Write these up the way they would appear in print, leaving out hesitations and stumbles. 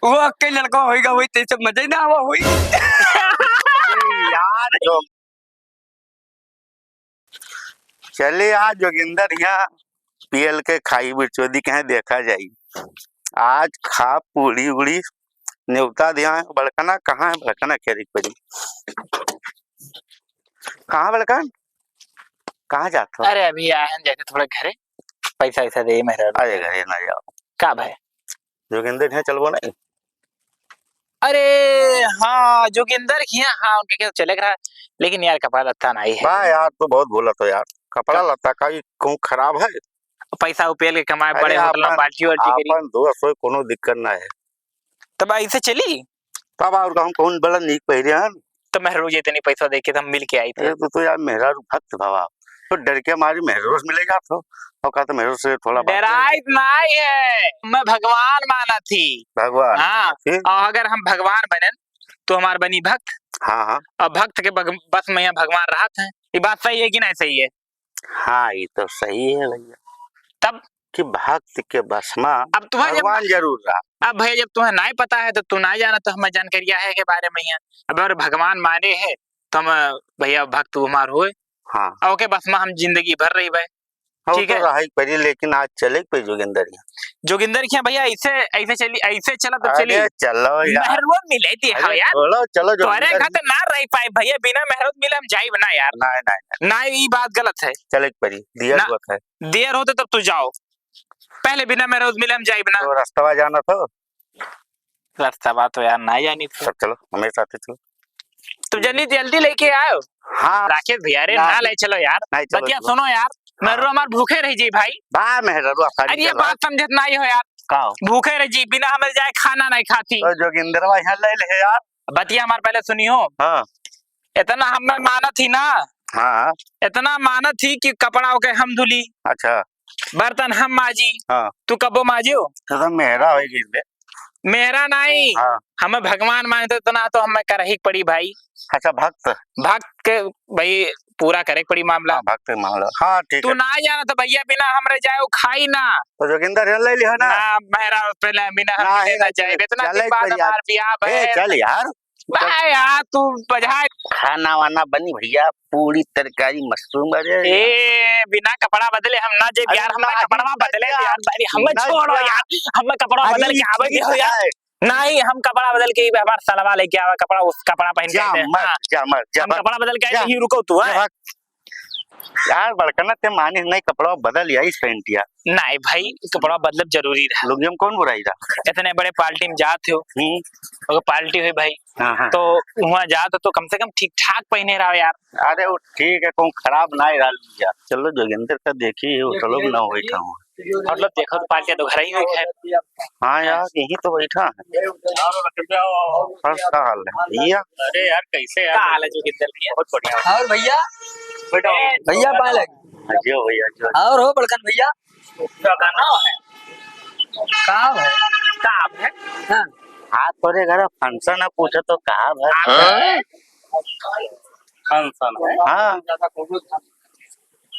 वो अक्के लड़का होएगा वही तेरे से मजा ही ना आवा हुई। यार जो चले आज जोगिंदर यहाँ पीएल के खाई बिचौदी कहे देखा जाई। आज खा पूरी उड़ी न्योता दिया है। बड़कना कहाँ है? बड़कना खेरी पड़ी कहाँ? बड़कन कहाँ जाते हो? अरे अभी आए हैं जैसे थोड़ा घरे पैसा वैसा दे मेरा। अरे घरे ना जाओ का भाई जोगिंदर यहाँ चलबो नहीं। अरे हाँ जोगिंदर किया हाँ उनके क्या चले रहा लेकिन यार कपड़ा लत्ता नहीं है। वाह यार तो बहुत बोला तो यार कपड़ा लत्ता का कहूँ खराब है। पैसा उपेल के कमाए बड़े होटल में पार्टी वार्टी करी अपन दोस्त हो कोनो दिक्कत ना है। तब ऐसे चली तब और हम कौन बड़ा नीक पहिरे हैं तो मैं रोज इतनी पैसा देके तो हम मिल के आई थे। तो यार मेरा भक्त भावा तो डर के हमारी मेहरोज मिलेगा तो और कहा तो मेहरोज से थोड़ा डराई नहीं है मैं भगवान माना थी भगवान। हाँ और अगर हम भगवान बने तो हमारे बनी भक्त। हाँ हाँ और भक्त के बस में यहाँ भगवान राहत है। ये बात सही है कि नहीं सही है? हाँ ये तो सही है भैया तब कि भक्त के बस में अब तुम्हें भगवान जरूर रहा। अब भैया जब तुम्हें नहीं पता है तो तू ना जाना तो हमें जानकारी है के बारे में यहाँ। अब अगर भगवान माने है तो हम भैया भक्त हमार हुए। हाँ ओके बस में हम जिंदगी भर रही भाई ठीक है रही पड़ी लेकिन आज चले पे जोगिंदर जोगिंदर क्या भैया ऐसे ऐसे चली ऐसे चला तो चली चलो यार मेहरबान मिले थी हाँ यार चलो चलो तुम्हारे खाते ना रह पाए भैया बिना मेहरबान मिले हम जाए ना यार। नहीं ना ये बात गलत है चले पड़ी दिया हुआ है देर होते तब तू जाओ पहले बिना मेहरबान मिले हम जाए ना। तो रास्ता जाना था रास्ता बात तो यार ना जानी थी। चलो हमें साथ चलो तुम जल्दी जल्दी लेके आओ। हाँ राकेश भैया रे ना ले चलो यार बतिया सुनो यार मेहरो हमार भूखे रह जी भाई। बा मेहरो अरे ये बात समझत नहीं हो यार भूखे रह जी बिना हमें जाए खाना नहीं खाती तो जोगिंदरवा यहाँ ले ले यार बतिया हमार पहले सुनियो। हाँ इतना हमें माना थी ना हाँ इतना माना थी कि कपड़ा के हम धुली अच्छा बर्तन हम माजी हाँ तू कबो माजियो तो मेरा होगी मेरा नहीं हाँ हमें भगवान मानते इतना तो हमें कर ही पड़ी भाई। अच्छा भक्त के भाई पूरा करे पड़ी मामला भक्त मामला हाँ ठीक तू ना जाना तो भैया बिना हमरे जाए खाई ना तो जोगिंदर ले लिया ना मेरा पहले बिना हम ना जाए इतना दिन बाद हमार बियाह है चल यार भाई यार तू बजाए खाना वाना बनी भैया पूरी तरकारी मशरूम ए बिना कपड़ा बदले हम ना जे यार हमें कपड़ा बदले यार हमें छोड़ो यार हमें कपड़ा बदल के आवे हो यार नहीं हम कपड़ा बदल के हमारा सलवा लेके आवा कपड़ा उस कपड़ा पहन के हम कपड़ा बदल के आए रुको तू यार बड़कना ते मानी नहीं कपड़ा बदल यही पेंटिया नहीं भाई कपड़ा बदलब जरूरी रहा लोग कौन बुराई रहा इतने बड़े पार्टी में जाते हो अगर पार्टी हुई भाई तो वहाँ जाते तो कम से कम ठीक ठाक पहने रहो यार। अरे वो ठीक है कौन खराब ना यार चलो जोगिंदर का देखी होटलों में ना बैठा हूँ मतलब देखो तो पार्टी तो घर ही हुई है। हाँ यार यही तो बैठा है हाल है भैया। अरे यार कैसे यार हाल है जोगिंदर बहुत बढ़िया और भैया भैया पालक जो भैया और हो बड़कन भैया गाना है काम है काम है हाँ हाँ तोरे घर फंक्शन है पूछो तो कहा है फंक्शन है हाँ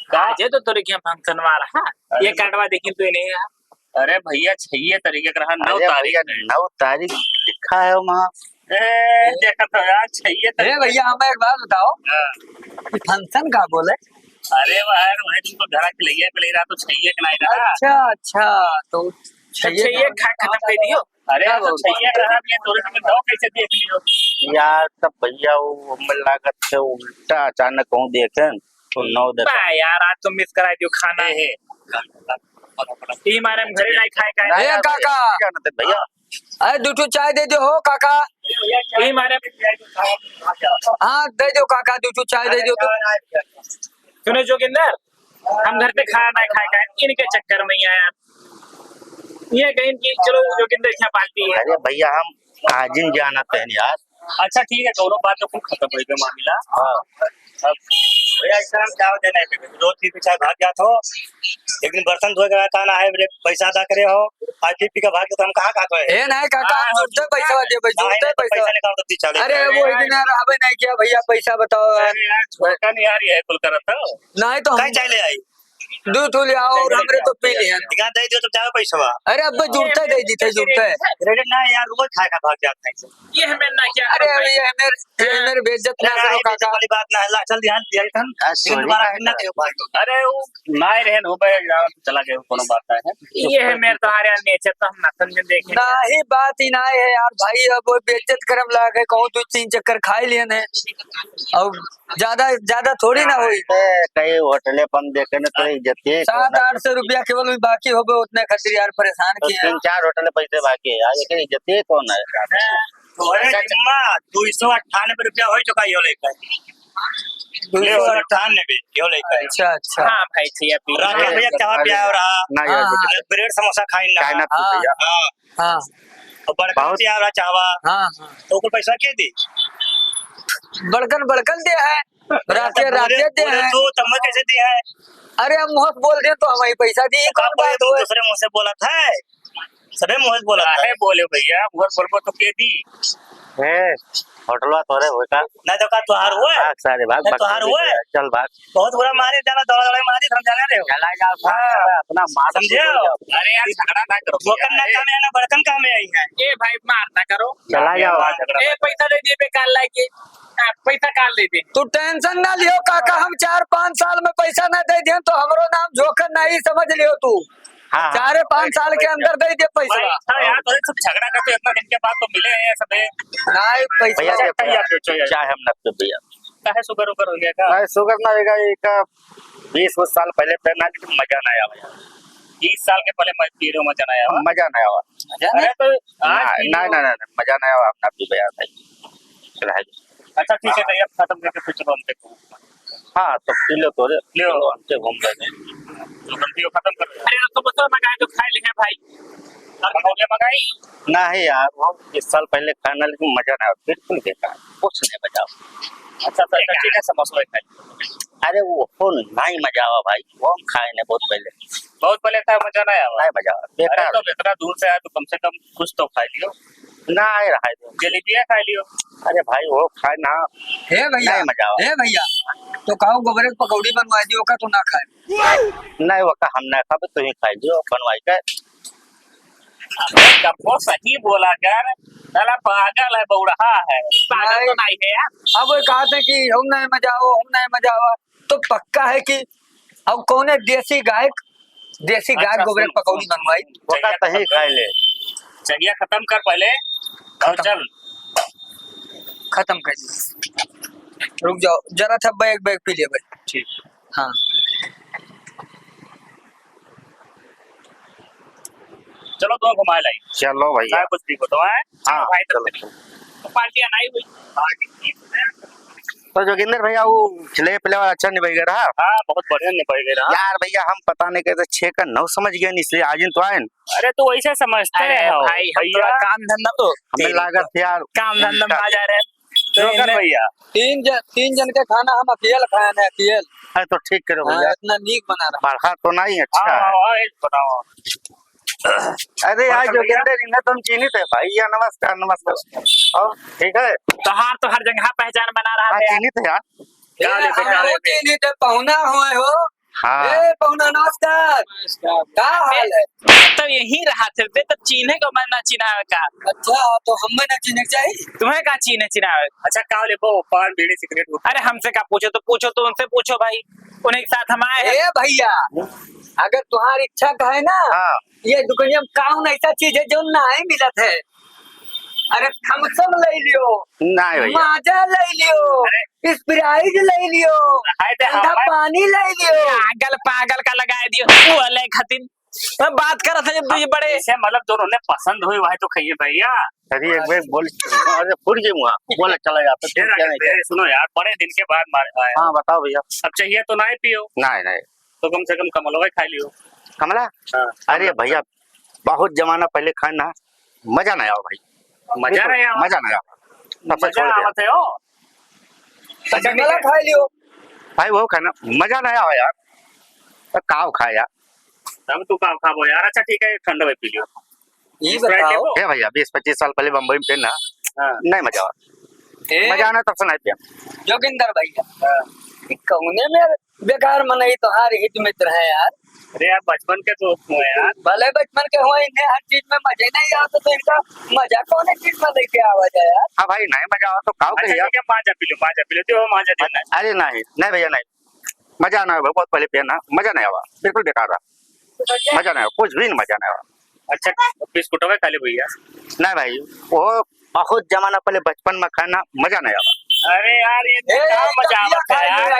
काजे तो तोरे क्या फंक्शन में आ रहा ये काटवा देखी तो नहीं है। अरे भैया 6 तरीके का रहा 9 तारीख लिखा है वहाँ देखा तो यार 6 अरे भैया हमें एक बात बताओ कि फंक्शन का बोले अरे यार वही तुमको धरा के ले पे ले रहा तो 6 के नहीं रहा। अच्छा अच्छा तो 6 खत्म कर दियो। अरे तो 6 रहा भी तोरे में 9 कैसे देख लियो यार तब भैया वो अम्बल लागत से उल्टा अचानक कहूँ देखे तो 9 यार आज तो मिस करा दियो खाना है ती मारे हम घरे नहीं खाए का ए काका भैया अरे 2 चाय दे दो हो काका ती मारे हाँ दे दो काका 2 चाय दे दो तो सुनो जोगिंदर हम घर पे खाना नहीं खाए का इनके चक्कर में यार ये कहीं कि चलो जोगिंदर क्या पार्टी है। अरे भैया हम आज ही जाना था यार। अच्छा ठीक है दोनों बात तो खत्म हो गया मामला। हाँ भैया इस तरह क्या देना है रोज की पीछे भाग जाते हो एक दिन बर्तन धोए का खाना है मेरे पैसा अदा करे हो आज पी का भाग तो हम कहाँ खाते हैं। ए नहीं काका जुड़ते पैसा दे पैसा निकाल दो चले। अरे वो एक दिन यार आवे नहीं किया भैया पैसा बताओ यार छोटा नहीं यार ये कुल करत हो नहीं तो कहीं चाय ले आई दूध ले आओ और हमरे को पी लिया। दिखा दे दियो तो चाहे पैसा बा। अरे अब जुड़ते दे दी थे जुड़ते। क्रेडिट ना यार रोज खाए का भाग जाता है। ये हमें ना क्या अरे अभी ये मेरे बेइज्जत ना करो काका। वाली बात ना है चल ध्यान दिया था लेकिन दोबारा ना कहो भाग। अरे वो नाय रहन हो गए चला गए कोनो बात है। ये है मेरे तुम्हारे नेचर तो हम ना समझ देखे ना ही बात ही ना है यार भाई। अब वो बेइज्जत करम लागे कहूँ 2-3 चक्कर खाई लिए ने और ज्यादा थोड़ी ना हुई। कई होटले पन देखे न तो इज्जत 700-800 रुपया केवल बाकी हो गए उतने खातिर यार परेशान किए। 3-4 होटल पैसे बाकी है आज के इज्जत कौन है। अरे जम्मा 298 रुपया हो चुका यो लेकर 298 यो लेकर। अच्छा अच्छा हाँ भाई चाहिए पी राकेश भैया चाय पिया और ना यार ब्रेड समोसा खाई ना काय ना भैया हां हाँ और बड़का पिया और चावा हाँ तो को पैसा के दी बड़कन दिया है राते दे है। तो तुम कैसे दिया है। अरे हम मुँह से बोल दे तो हमें पैसा दिए का बोले तुम दूसरे मुंह से बोला था सबे मुंह से बोला है बोले भैया घर बोल तो के दी है होटलवा तोरे होता ना तो का तुहार हुआ है सारे भाग तुहार हुआ है चल भाग बहुत बुरा मारे जाना दौड़ा मारी हम जाने रहे हो चला जाओ अपना मार समझे अरे यार झगड़ा ना करो वकन ना काम है ना बड़कन काम है आई है ए भाई मार ना करो चला जाओ ए पैसा दे दिए बेकार लाके पैसा काल दे दे तू टेंशन ना लियो काका। हम 4-5 साल में पैसा ना दे दिए तो हमरो नाम जोखन नहीं समझ लियो तू। 4-5 साल के अंदर दे दे पैसा। यार तो सब झगड़ा करते इतना दिन के बाद तो मिले हैं सबे नहीं पैसा चाहे हम न भैया काहे शुगर उगर हो गया का शुगर ना होगा एक 20 साल पहले पहना लेकिन मजा ना आया भैया 20 साल के पहले मैं पी रहा हूं मजा ना आया मजा ना आया अरे तो आज ना मजा ना आया अपना भी भैया भाई चला अच्छा ठीक है तो अब खत्म करके फिर चलो हम देखो हाँ तो पी लो तो ले हमसे घूम गए तो गलती खत्म कर अरे तो बता मंगाए तो खाई लिए भाई और मंगाई नहीं यार वो 20 साल पहले खाना लेकिन मजा ना आया बिल्कुल बेकार कुछ नहीं मजा अच्छा तो ठीक है समोसा खाई अरे वो नहीं मजा आवा भाई वो हम खाए ने बहुत पहले था मजा ना आया नहीं मजा आवा अरे बेकार तो इतना दूर से आया तो कम से कम कुछ तो खा लियो ना आ रहा है जलेबियां खा लियो अरे भाई वो खाए ना हे भैया नहीं मजा आवा हे भैया तो कहो गोबरे की पकौड़ी बनवा दियो का तो ना खाए नहीं वो का हम ना खाबे तो ही खाई दियो बनवाई के कब सही बोला यार साला पागल है बौड़ा है पागल तो नहीं है यार अब वो कहते कि हम नहीं मजा आओ तो पक्का है कि अब कौन है देसी गाय गोबरे की पकौड़ी बनवाई वो का तही खाई ले चलिए खत्म कर पहले और चल खत्म कर दी। रुक जाओ जरा था बैग पी लिया भाई। ठीक हाँ चलो तो घुमा लाई चलो भैया कुछ भी तो है हाँ भाई चलो तो पार्टियां नहीं हुई पार्टी तो जोगिंदर भैया वो खिले पिले वाला अच्छा निभाई रहा हाँ बहुत बढ़िया निभाई गया यार भैया हम पता नहीं कैसे 6 का 9 समझ गए इसलिए आज तो आए अरे तो वैसे समझते हैं भाई भैया काम धंधा तो हमें लागत यार काम धंधा में आ जा रहे हैं भैया 3 जन के खाना हम अकेले खाए ना अकेले। अरे तो ठीक करो भैया इतना नीक बना रहा बढ़ा तो नहीं अच्छा बताओ अरे यार जोगिंदर इन्हें तुम चिन्हित है भाई या नमस्कार और ठीक है तो हाँ तो हर जगह पहचान बना रहा हाँ है चिन्हित है यार पहुना हुए हो। हाँ पहुना नमस्कार क्या हाल है। तो यही रहा थे तो चीन्हे को मैं ना चिन्हावे का अच्छा तो हमें ना चिन्ह चाहिए तुम्हें का चिन्हावे अच्छा का ले पान बीड़ी सिगरेट अरे हमसे का पूछो तो उनसे पूछो भाई उन्हीं के साथ हम आए हैं भैया अगर तुम्हारी इच्छा का है ना हाँ ये दुनिया में कौन ऐसा चीज है जो नहीं मिलत है। अरे थम्सअप ले लियो नहीं भैया माजा ले लियो स्प्राइट ले लियो ठंडा पानी ले लियो पागल का लगा दियो वो ले खातिर मैं बात कर रहा था जब तुझे बड़े से मतलब दोनों ने पसंद हुई वही तो खाइए भैया अरे एक बार बोल अरे फुट गई मुआ बोला चला जाता तो क्या नहीं सुनो यार बड़े दिन के बाद मारे आए हाँ बताओ भैया अब चाहिए तो नहीं पियो नहीं तो कम से कम कमलवा खा लियो कमला अरे भैया बहुत जमाना पहले खाना मजा नहीं आओ भाई मजा नहीं आया मजा हो कमला खा लियो भाई वो खाना मजा नहीं आओ यार तो काव खाया तब तू काव खाबो यार अच्छा ठीक है ठंडा में पी लियो ये बताओ है भैया 20-25 साल पहले बम्बई में थे ना नहीं मजा आया मजा आना तब से नहीं पिया जोगिंदर भैया कौने में बेकार मन ही तुम्हारे हित मित्र है यार। अरे यार बचपन के दोस्त हुए यार। भले बचपन के हुए, इन्हें हर चीज में मजे नहीं आता तो इनका मजा कौन चीज में लेके आवा जाए यार। हाँ भाई नहीं मजा आवा तो काव अच्छा कहिया। ठीक है, माजा पी लो दो माजा देना। अरे नहीं नहीं भैया नहीं, मजा ना आवा, बहुत पहले पिया मजा नहीं आवा, बिल्कुल बेकार रहा, मजा नहीं आवा, कुछ भी मजा नहीं आवा। अच्छा बिस्कुट में खा लो भैया। नहीं भाई वो बहुत जमाना पहले बचपन में खाना मजा नहीं आवा। अरे यार ये ए, क्या मजा आवत है यार।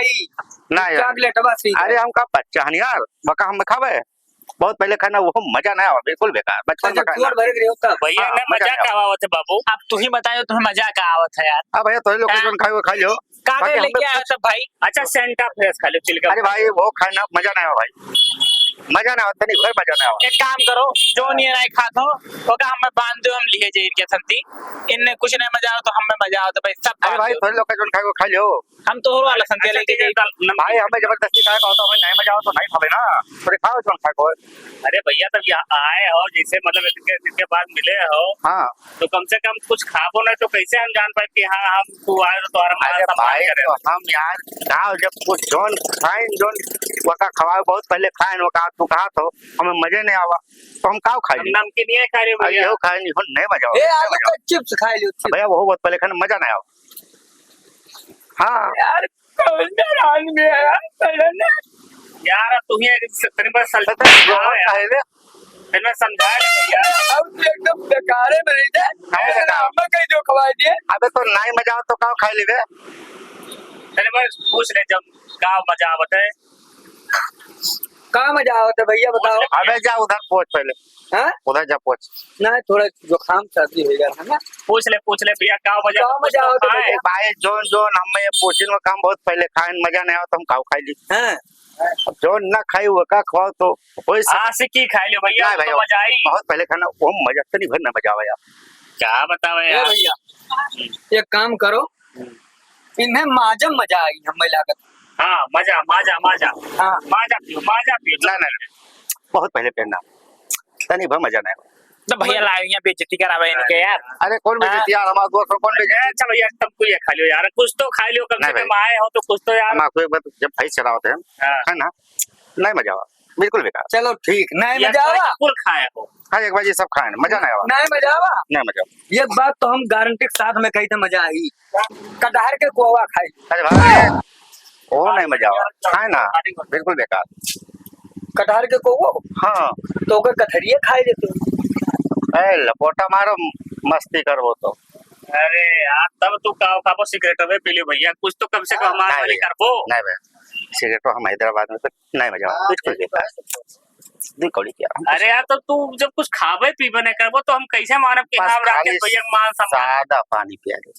नहीं यार। चॉकलेट बस ही। अरे हम का बच्चा हन यार, बका हम खावे बहुत पहले खाना वो मजा नहीं आवा, बिल्कुल बेकार बचपन में खाना। भर गई होता भैया हाँ, ने मजा मजा नहीं का आवत है बाबू। अब तू ही बताओ तुम्हें मजा का आवत है यार। अब भैया तो लोग जो खाए वो खा लो। का बाकी हम लेके लोग- आया सब भाई। अच्छा सेंटा फ्रेश खा लो चिलका। अरे भाई वो खाना मजा नहीं आवा भाई, मजा नहीं आता, नहीं मजा नहीं आवा। एक काम करो, जो नहीं नहीं खातो ओका हमें बांध दो, हम लिए जे इनके संती इनने कुछ नहीं मजा आओ तो हमें मजा आओ तो भाई सब अरे भाई थोड़े लोग जो खाए वो खा लो। हम तो और वाला संते लेके जाइए। भाई हमें जबरदस्ती खाए का होता है, नहीं मजा आओ तो नहीं खावे ना, थोड़े खाओ जो खाए को। अरे भैया तब यहाँ आए हो जैसे मतलब इसके बाद मिले हो हाँ तो कम से कम कुछ खाबो ना तो कैसे हम जान पाए कि हाँ हम तू आए तो हमारा अरे सम्मान भाई करे। तो हम यार खाओ जब कुछ जोन खाए जोन वका खवाए बहुत पहले खाए वो कहा तू कहा तो हमें मजे नहीं आवा तो हम काव खाए। हम नमकीन ये खा रहे हो भैया। ये खाए नहीं मजा ए आवा आलू का चिप्स खा लियो चिप्स। भैया वो बहुत पहले खाने मजा नहीं आवा। हाँ यार कौन आदमी है यार। यार तू ही तेरे पास मैं समझा भैया। अब एकदम बेकार है मेरी दे। हम कहीं जो खवा दिए। अबे तो नहीं मजा आओ तो काव खाए लेवे। तेरे पास पूछ ले जब का मजा आवत है। कहाँ मजा आवत है भैया बताओ। अबे जा उधर पहुंच पहले, हाँ उधर जा पहुंच। ना थोड़ा जुकाम सर्दी हो गया है ना। पूछ ले भैया का मजा का मजा आवत है भैया? भाई जोन जोन हमें पोचिन में काम बहुत पहले खाए मजा नहीं आओ तो हम काव खाई ली। हाँ जो ना खाई वो का खवाओ तो वही सब। हाँ से की खा लियो भैया नहीं तो भैया, मजा आई। बहुत पहले खाना वो मजा तो नहीं भरना मजा आवा यार। क्या बताओ ए यार। भैया एक काम करो, इन्हें माजम मजा आई हमें लागत। हाँ मजा माजा माजा हाँ माजा पियो नहीं बहुत पहले पहनना तनी भर मजा नहीं। तो भैया लाए यहाँ बेइज्जती करावे इनके यार। अरे कौन बेचती यार, हमारा दोस्त कौन बेचे। अच्छा भैया तब कोई खा लियो यार, कुछ तो खा लियो कम से नहीं कम आए हो तो कुछ तो यार। हम आपको एक बार जब भाई चलाते हैं हाँ। है ना, नहीं मजा आवा, बिल्कुल बेकार। चलो ठीक, नहीं या मजा तो आवा, फुल खाए हो। हाँ एक बार ये सब खाए मजा नहीं आवा, नहीं मजा आवा। नहीं मजा आवा। ये बात तो हम गारंटी के साथ में कही थे मजा आई। कटहर के कोवा खाई। अरे भाई वो नहीं मजा आवा, खाए ना बिल्कुल बेकार। कटहर के कोवो हाँ तो ओकर कथरिये खाई लेते। ए लपोटा मारो मस्ती कर वो तो। अरे यार तब तू खाबो सिगरेट में पी लियो भैया, कुछ तो कम से कम हमारे नहीं वाली भैया, करबो। नहीं भाई सिगरेट तो हम हैदराबाद में तो नहीं मजा आवा, बिल्कुल बेकार। दी कौड़ी क्या अरे यार तो तू जब कुछ खाबे पीबे नहीं करबो तो हम कैसे मानब कि बस हम राकेश खाली भैया के मान सम्मान। सादा पानी पिया दे।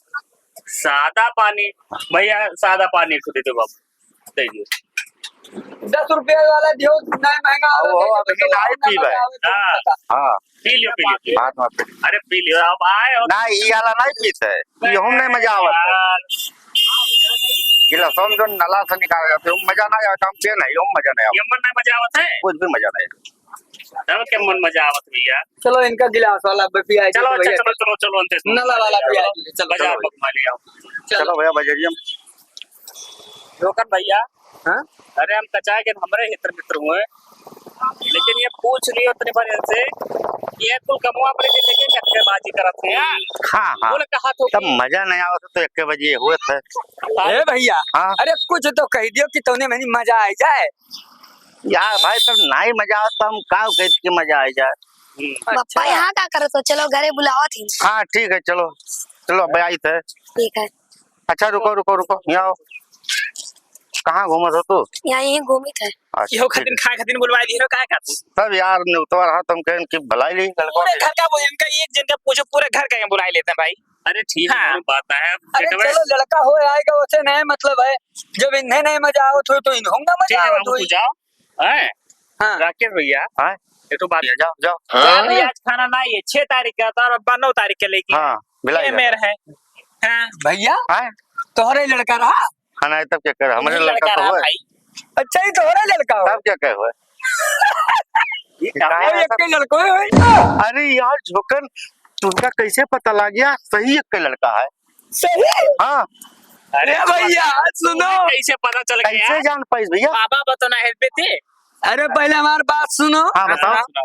सादा पानी भैया, सादा पानी खुद दे बाबू दे दियो। 10 रुपए वाला दियो, नहीं महंगा वो अभी नहीं पीबे। हाँ। हाँ पी लियो बात मत। अरे पी लियो अब आए हो। ना ये वाला नहीं पीते, ये हम नहीं मजा आवत है। यार, गिला सोम जो नला से निकाल जाते हम मजा नहीं आता, हम पिए नहीं हम मजा नहीं आता, ये मन में मजा आवत है कुछ भी मजा नहीं। तब के मन मजा आवत भैया। चलो इनका गिलास वाला पिया चलो अच्छा चलो चलो चलो अंते नला वाला पिया चलो बाजार चलो। में घुमा लिया। चलो भैया बजरियम। रोकन भैया, हाँ अरे हम कचाए के हमारे हितर मित्र हुए, लेकिन ये पूछ लियो इतने बार से ये कुल कमवा पर लेके नक्केबाजी करत है यार। हाँ हाँ बोले कहा तो तब मजा नहीं आवत तो 1 बजे हुए थे। ए भैया, हाँ अरे कुछ तो कह दियो कि तूने मैंने मजा आ जाए। यार भाई तब नहीं मजा आवत तो हम काव कहते कि मजा आ जाए। पापा यहाँ क्या करो तो चलो घरे बुलावा थी। हाँ ठीक है चलो चलो अब आई थे। ठीक है, अच्छा रुको रुको रुको यहाँ आओ। कहाँ घूमत हो तू? यहाँ यही घूमी थे। अच्छा, यो ठीक खातिन है। खाए खातिन बुलवाई दी हो काहे खातिर? तब यार न्यूतवा रहा तुम कहें कि भलाई ली लड़कों पूरे के। घर का वो इनका एक जन का पूछो पूरे घर का बुला लेते हैं भाई। अरे ठीक है हाँ। वो बात है। अरे चलो लड़का हो आएगा उसे नहीं मतलब है, जब इन्हें नहीं मजा आओ तो इन्हों का ठीक मजा है आओ बाबू तू जाओ। हैं हाँ राकेश भैया हाँ ये तो बात जाओ जाओ। अभी आज खाना नहीं है, 6 तारीख का था और अब 9 तारीख के लेके हाँ भिलाई ये मेर है। हाँ भैया हाँ तोहरे लड़का रहा। हाँ नहीं तब क्या कर हमारे यही लड़का तो रहा हुए भाई। अच्छा ही तोहरा लड़का हो। तब क्या कहे हुए। और एक के लड़को है। अरे यार झोकन तुमका कैसे पता लग गया? सही 1 लड़का है। सही हाँ अरे भैया सुनो, कैसे पता चल गया कैसे जान पाइस भैया? बाबा बताना है थे। अरे पहले हमारी बात सुनो। हाँ बताओ।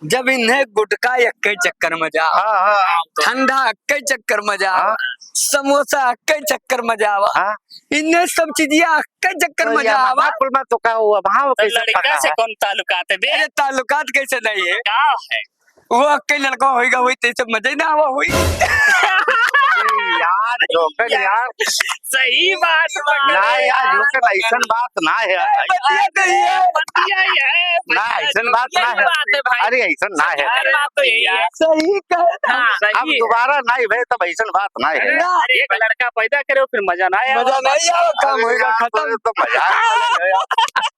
जब इन्हें गुटखा एक चक्कर में जा, हाँ हाँ ठंडा अक्के चक्कर में जा, हाँ। समोसा अक्के चक्कर में जावा, हाँ। इन्हें सब चीजें अक्के चक्कर में जावा। कुल में तो क्या हुआ वहाँ वो कैसे लड़का पका से है? कौन ताल्लुकात है बे? अरे ताल्लुकात कैसे नहीं है, क्या है? वो अक्के लड़का होएगा वही तेरे से मजा ही ना आवा हुई। यार जोकर यार, सही बात ना यार जोकर ऐसन बात ना है, बतिया कही है। ना ऐसन बात ना है, अरे ऐसन ना है। बात तो यही है। सही कहे ना। अब दोबारा नहीं भे तब ऐसन बात ना है। एक लड़का पैदा करे फिर मजा ना आया। मजा नहीं आवा, काम होएगा खत्म। तो मजा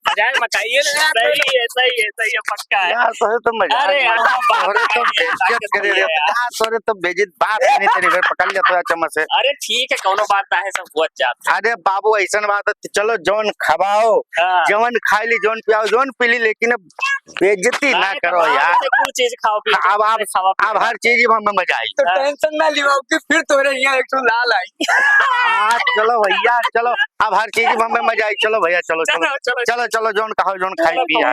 मजाक मचाइए ना। सही है पक्का है। यार तोरे तो मजा अरे यार, तोरे तो बेइज्जत करे रे यार, तोरे तो बेइज्जत बात नहीं तेरी फिर पकड़ लिया तो चम्मच से। अरे ठीक है कौनो बात ना है, सब हुआ जाता है। अरे बाबू ऐसन बात है, चलो जौन खवाओ हाँ। जौन खाई ली जौन पियाओ जौन पी ली, लेकिन अब बेइज्जती ना करो यार। कुछ चीज खाओ पियो। अब हर चीज में हमें मजा आई। तो टेंशन ना लिवाओ कि फिर तोरे यहाँ एक लाल आई। चलो भैया चलो, अब हर चीज में हमें मजा आई। चलो भैया चलो चलो चलो चलो जौन खाओ जौन खाई पिया।